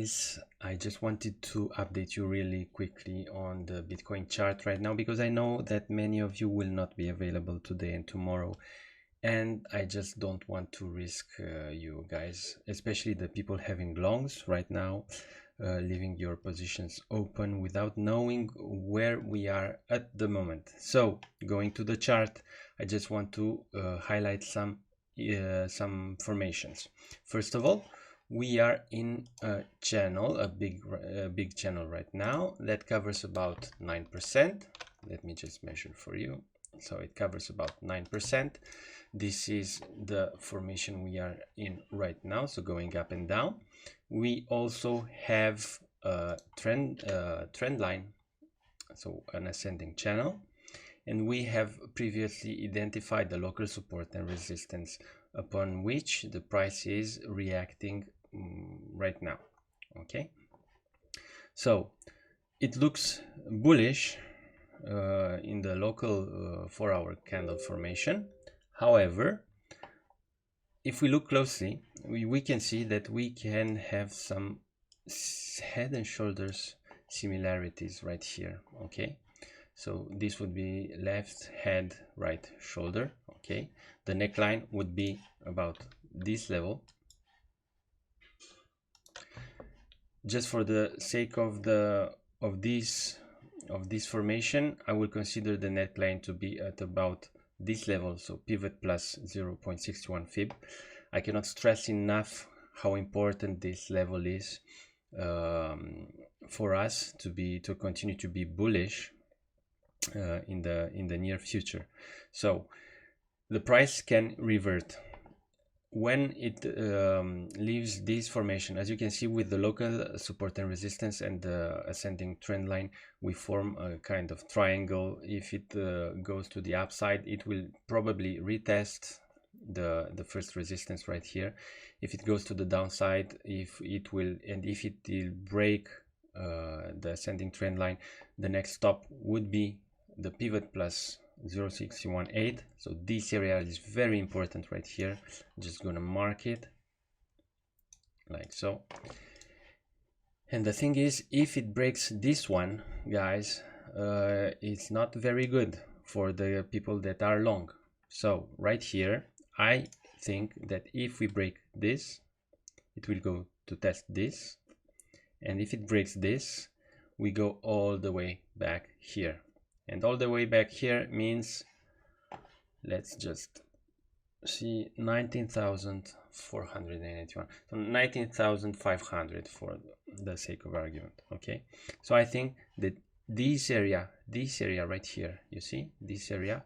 guys, I just wanted to update you really quickly on the Bitcoin chart right now, because I know that many of you will not be available today and tomorrow, and I just don't want to risk you guys, especially the people having longs right now, leaving your positions open without knowing where we are at the moment. So going to the chart, I just want to highlight some formations. First of all, we are in a channel, a big channel right now that covers about 9%. Let me just measure for you. So it covers about 9%. This is the formation we are in right now, so going up and down. We also have a trend line, so an ascending channel, and we have previously identified the local support and resistance upon which the price is reacting right now. Okay, so it looks bullish in the local 4-hour candle formation. However, if we look closely, we can see that we can have some head and shoulders similarities right here. Okay, so this would be left head, right shoulder. Okay, the neckline would be about this level. Just for the sake of this formation, I will consider the neckline to be at about this level, so pivot plus 0.61 fib. I cannot stress enough how important this level is for us to continue to be bullish in the near future. So the price can revert when it leaves this formation. As you can see, with the local support and resistance and the ascending trend line, we form a kind of triangle. If it goes to the upside, it will probably retest the first resistance right here. If it goes to the downside, if it will break the ascending trend line, the next stop would be the pivot plus 0.618. So this area is very important right here. I'm just gonna mark it like so. And the thing is, if it breaks this one, guys, it's not very good for the people that are long. So right here, I think that if we break this, it will go to test this, and if it breaks this, we go all the way back here. And all the way back here means, let's just see, 19,481, so 19,500 for the sake of argument. Okay, so I think that this area right here, you see this area,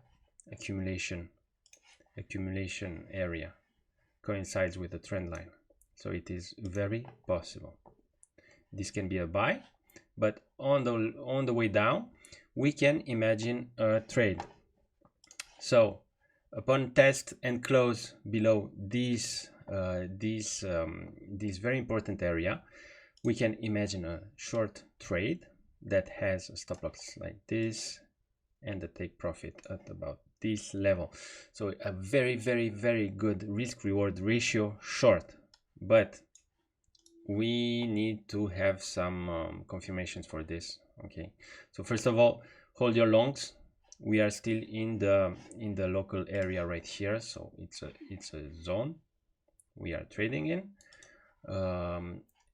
accumulation area, coincides with the trend line, so it is very possible this can be a buy. But on the way down, we can imagine a trade. So upon test and close below this very important area, we can imagine a short trade that has a stop loss like this and a take profit at about this level. So a very, very, very good risk reward ratio short, but we need to have some confirmations for this. Okay, so first of all, hold your longs. We are still in the local area right here, so it's a zone we are trading in,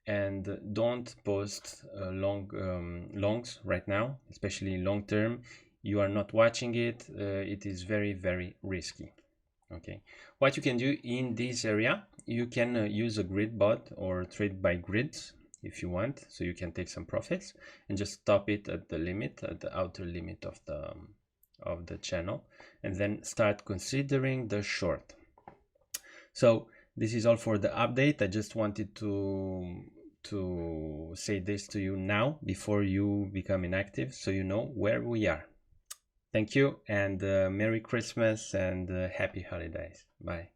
and don't post longs right now, especially long term. You are not watching it. It is very, very risky. Okay, what you can do in this area, you can use a grid bot or trade by grids if you want, so you can take some profits and just stop it at the limit, at the outer limit of the channel, and then start considering the short. So this is all for the update. I just wanted to say this to you now before you become inactive, so you know where we are. Thank you, and Merry Christmas and Happy Holidays. Bye.